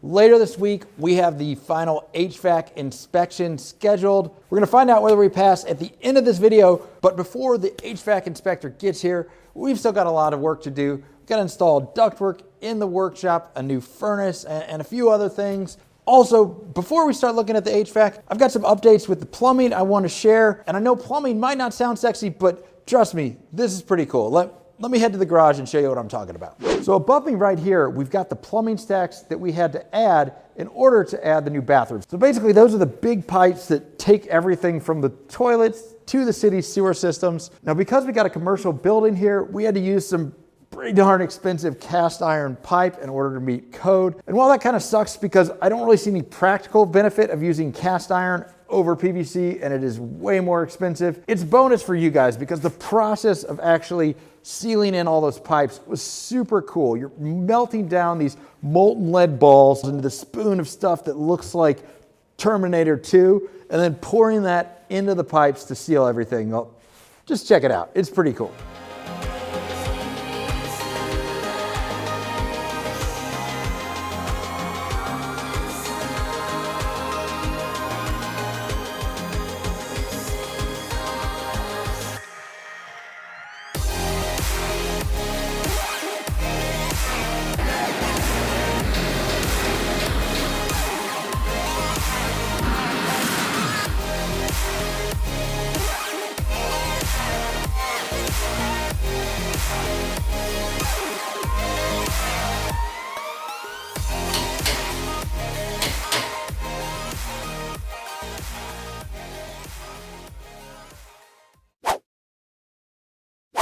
Later this week, we have the final HVAC inspection scheduled. We're gonna find out whether we pass at the end of this video, but before the HVAC inspector gets here, we've still got a lot of work to do. We've got to install ductwork in the workshop, a new furnace, and a few other things. Also, before we start looking at the HVAC, I've got some updates with the plumbing I want to share. And I know plumbing might not sound sexy, but trust me, this is pretty cool. Let me head to the garage and show you what I'm talking about. So above me right here, we've got the plumbing stacks that we had to add in order to add the new bathrooms. So basically, those are the big pipes that take everything from the toilets to the city's sewer systems. Now, because we got a commercial building here, we had to use some pretty darn expensive cast iron pipe in order to meet code. And while that kind of sucks because I don't really see any practical benefit of using cast iron over PVC and it is way more expensive, it's bonus for you guys because the process of actually sealing in all those pipes was super cool. You're melting down these molten lead balls into the spoon of stuff that looks like Terminator 2 and then pouring that into the pipes to seal everything. Well, just check it out. It's pretty cool.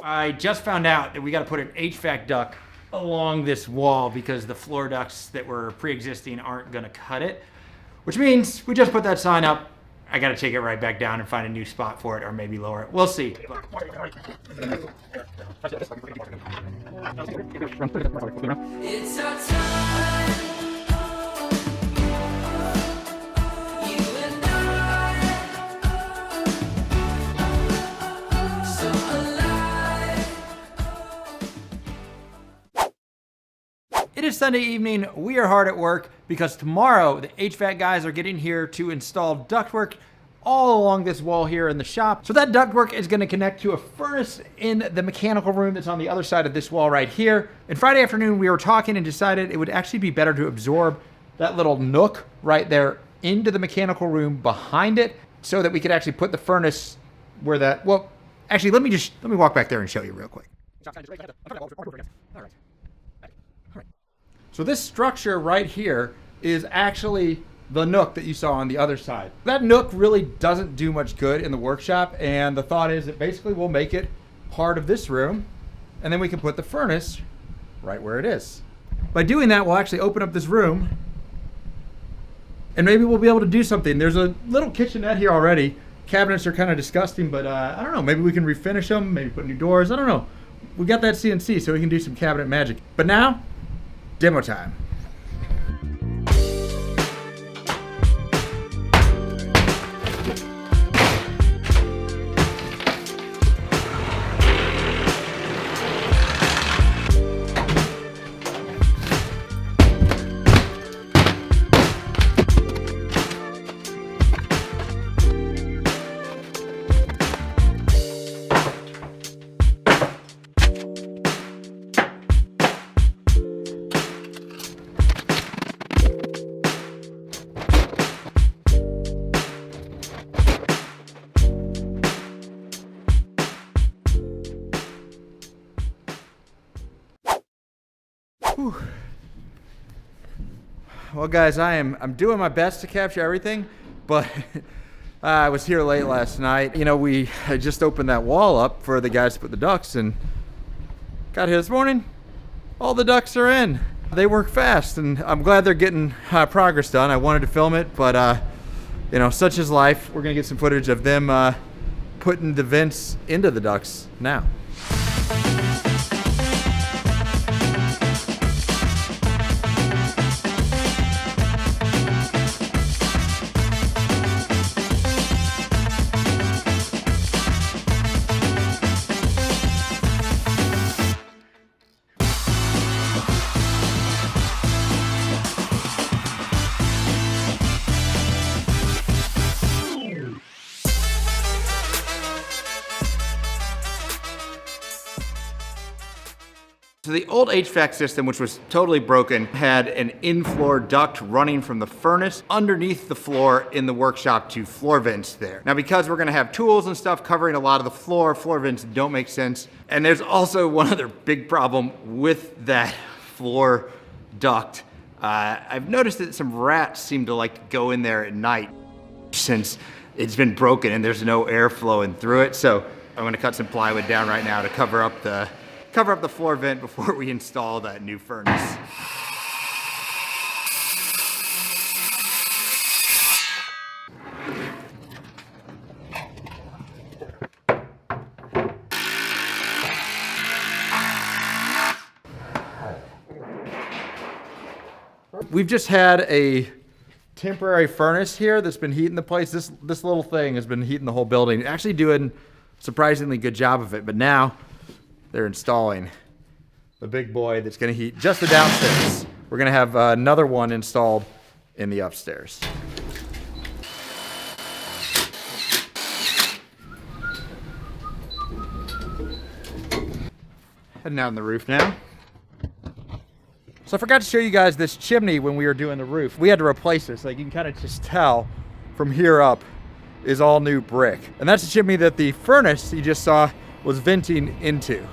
I just found out that we got to put an HVAC duct along this wall because the floor ducts that were pre-existing aren't going to cut it, which means we just put that sign up. I got to take it right back down and find a new spot for it or maybe lower it. We'll see. It's our time. It is Sunday evening, we are hard at work because tomorrow the HVAC guys are getting here to install ductwork all along this wall here in the shop. So that ductwork is gonna connect to a furnace in the mechanical room that's on the other side of this wall right here. And Friday afternoon we were talking and decided it would actually be better to absorb that little nook right there into the mechanical room behind it so that we could actually put the furnace where that, well, actually let me walk back there and show you real quick. All right. So this structure right here is actually the nook that you saw on the other side. That nook really doesn't do much good in the workshop, and the thought is that basically we'll make it part of this room, and then we can put the furnace right where it is. By doing that, we'll actually open up this room, and maybe we'll be able to do something. There's a little kitchenette here already. Cabinets are kind of disgusting, but I don't know, maybe we can refinish them, maybe put new doors, I don't know. We got that CNC, so we can do some cabinet magic. But now, demo time. Whew. Well, guys, I'm doing my best to capture everything, but I was here late last night. You know, we just opened that wall up for the guys to put the ducts, and got here this morning. All the ducts are in. They work fast, and I'm glad they're getting progress done. I wanted to film it, but you know, such is life. We're gonna get some footage of them putting the vents into the ducts now. So the old HVAC system, which was totally broken, had an in-floor duct running from the furnace underneath the floor in the workshop to floor vents there. Now, because we're gonna have tools and stuff covering a lot of the floor vents don't make sense. And there's also one other big problem with that floor duct. I've noticed that some rats seem to like to go in there at night since it's been broken and there's no air flowing through it. So I'm gonna cut some plywood down right now to cover up the floor vent before we install that new furnace. We've just had a temporary furnace here that's been heating the place. This little thing has been heating the whole building. Actually doing a surprisingly good job of it, but now they're installing the big boy that's gonna heat just the downstairs. We're gonna have another one installed in the upstairs. Heading out on the roof now. So I forgot to show you guys this chimney when we were doing the roof. We had to replace this. Like you can kind of just tell from here up is all new brick. And that's the chimney that the furnace you just saw was venting into.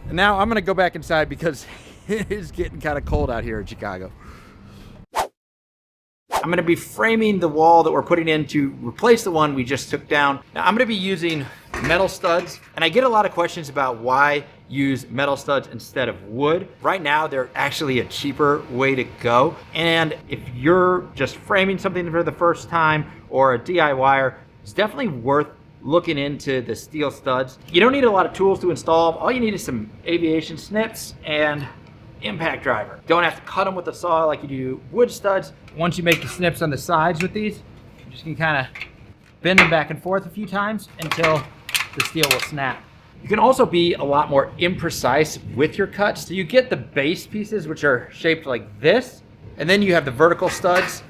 And now I'm gonna go back inside because it is getting kind of cold out here in Chicago. I'm gonna be framing the wall that we're putting in to replace the one we just took down. Now I'm gonna be using metal studs, and I get a lot of questions about why use metal studs instead of wood. Right now, they're actually a cheaper way to go. And if you're just framing something for the first time or a DIYer, it's definitely worth looking into the steel studs. You don't need a lot of tools to install them. All you need is some aviation snips and impact driver. Don't have to cut them with a saw like you do wood studs. Once you make the snips on the sides with these, you just can kind of bend them back and forth a few times until the steel will snap. You can also be a lot more imprecise with your cuts. So you get the base pieces, which are shaped like this, and then you have the vertical studs.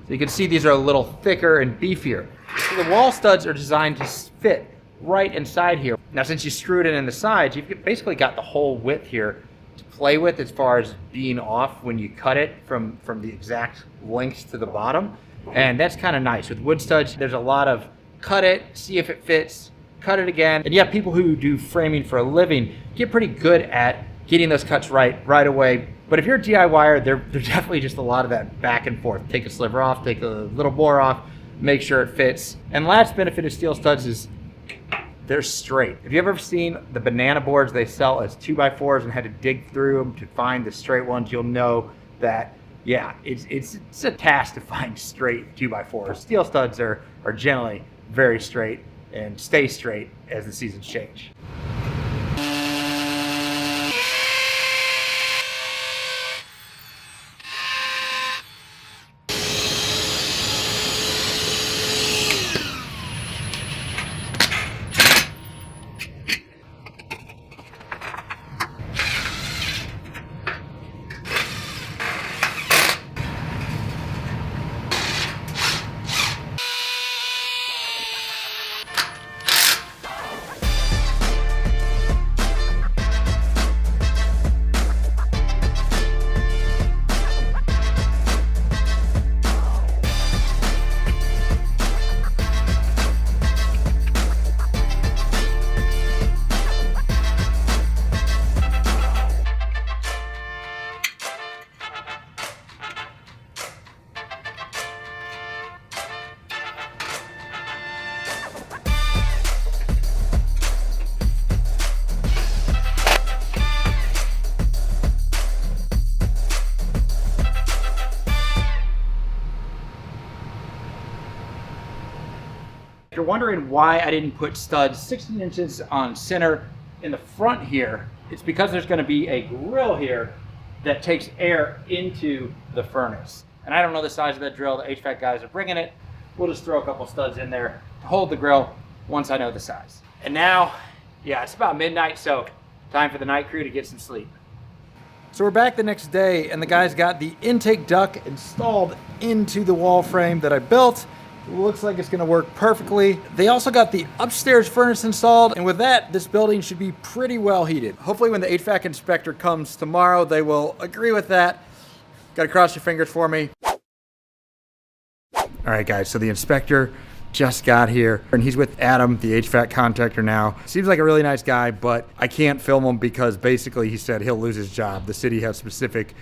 So you can see these are a little thicker and beefier. So the wall studs are designed to fit right inside here. Now, since you screwed it in the sides, you've basically got the whole width here to play with as far as being off when you cut it from the exact length to the bottom. And that's kind of nice. With wood studs, there's a lot of cut it, see if it fits, cut it again. And yeah, people who do framing for a living get pretty good at getting those cuts right away. But if you're a DIYer, there's definitely just a lot of that back and forth. Take a sliver off, take a little bore off, make sure it fits. And last benefit of steel studs is they're straight. Have you ever seen the banana boards they sell as 2x4s and had to dig through them to find the straight ones? You'll know that, yeah, it's a task to find straight 2x4s. Steel studs are generally very straight and stay straight as the seasons change. If you're wondering why I didn't put studs 16 inches on center in the front here, it's because there's going to be a grill here that takes air into the furnace. And I don't know the size of that drill. The HVAC guys are bringing it. We'll just throw a couple studs in there to hold the grill once I know the size. And now, yeah, it's about midnight, so time for the night crew to get some sleep. So we're back the next day, and the guys got the intake duct installed into the wall frame that I built. Looks like it's gonna work perfectly. They also got the upstairs furnace installed, and with that, this building should be pretty well heated. Hopefully when the HVAC inspector comes tomorrow, they will agree with that. Gotta cross your fingers for me. All right, guys, so the inspector just got here, and he's with Adam, the HVAC contractor now. Seems like a really nice guy, but I can't film him because basically he said he'll lose his job. The city has specific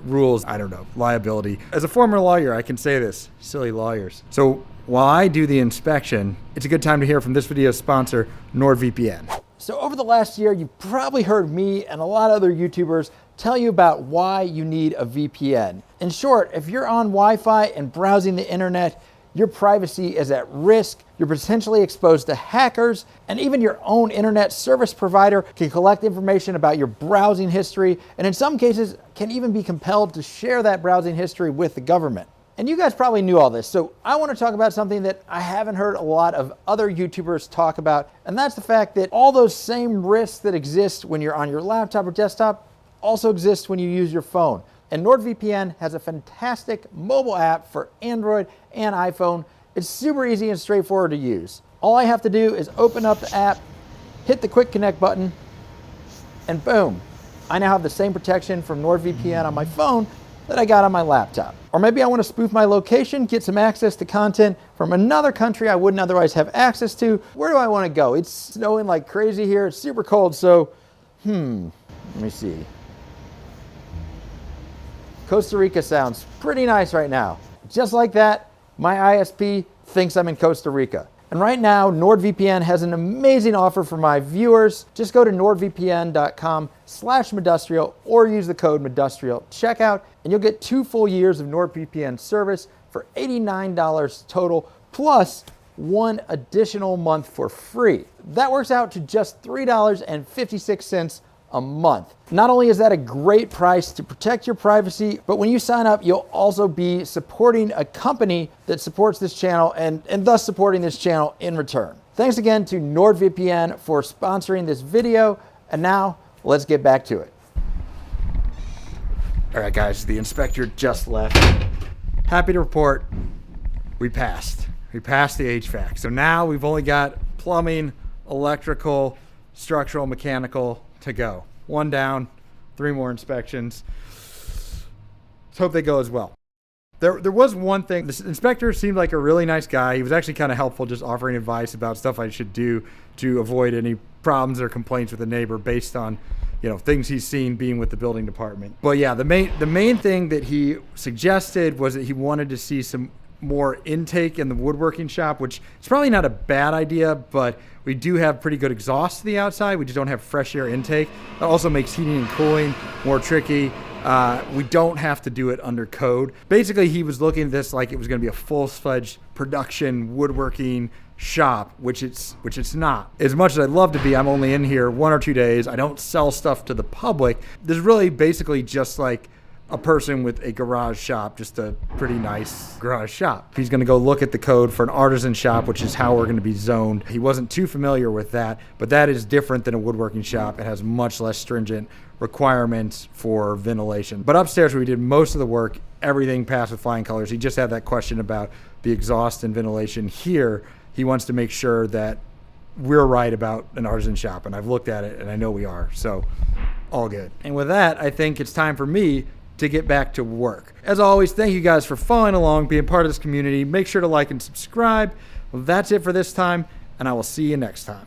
rules, I don't know, liability. As a former lawyer, I can say this, silly lawyers. So while I do the inspection, it's a good time to hear from this video's sponsor, NordVPN. So over the last year, you've probably heard me and a lot of other YouTubers tell you about why you need a VPN. In short, if you're on Wi-Fi and browsing the internet, your privacy is at risk, you're potentially exposed to hackers, and even your own internet service provider can collect information about your browsing history, and in some cases can even be compelled to share that browsing history with the government. And you guys probably knew all this, so I want to talk about something that I haven't heard a lot of other YouTubers talk about, and that's the fact that all those same risks that exist when you're on your laptop or desktop also exist when you use your phone. And NordVPN has a fantastic mobile app for Android and iPhone. It's super easy and straightforward to use. All I have to do is open up the app, hit the quick connect button, and boom, I now have the same protection from NordVPN on my phone that I got on my laptop. Or maybe I want to spoof my location, get some access to content from another country I wouldn't otherwise have access to. Where do I want to go? It's snowing like crazy here. It's super cold, so let me see. Costa Rica sounds pretty nice right now. Just like that, my ISP thinks I'm in Costa Rica. And right now, NordVPN has an amazing offer for my viewers. Just go to nordvpn.com/Medustrial or use the code Medustrial checkout, and you'll get 2 full years of NordVPN service for $89 total, plus 1 additional month for free. That works out to just $3.56 a month. Not only is that a great price to protect your privacy, but when you sign up, you'll also be supporting a company that supports this channel and thus supporting this channel in return. Thanks again to NordVPN for sponsoring this video. And now let's get back to it. All right, guys, the inspector just left. Happy to report we passed. We passed the HVAC. So now we've only got plumbing, electrical, structural, mechanical to go. 1 down, 3 more inspections. Let's hope they go as well. There was one thing. This inspector seemed like a really nice guy. He was actually kind of helpful, just offering advice about stuff I should do to avoid any problems or complaints with a neighbor based on, things he's seen being with the building department. But yeah, the main thing that he suggested was that he wanted to see some more intake in the woodworking shop, which is probably not a bad idea, but we do have pretty good exhaust to the outside. We just don't have fresh air intake. That also makes heating and cooling more tricky. We don't have to do it under code. Basically, he was looking at this like it was going to be a full-fledged production woodworking shop, which it's not. As much as I'd love to be, I'm only in here 1 or 2 days. I don't sell stuff to the public. This is really basically just like a person with a garage shop, just a pretty nice garage shop. He's gonna go look at the code for an artisan shop, which is how we're gonna be zoned. He wasn't too familiar with that, but that is different than a woodworking shop. It has much less stringent requirements for ventilation. But upstairs, where we did most of the work, everything passed with flying colors. He just had that question about the exhaust and ventilation. Here, he wants to make sure that we're right about an artisan shop, and I've looked at it and I know we are, so all good. And with that, I think it's time for me to get back to work. As always, thank you guys for following along, being part of this community. Make sure to like and subscribe. Well, that's it for this time, and I will see you next time.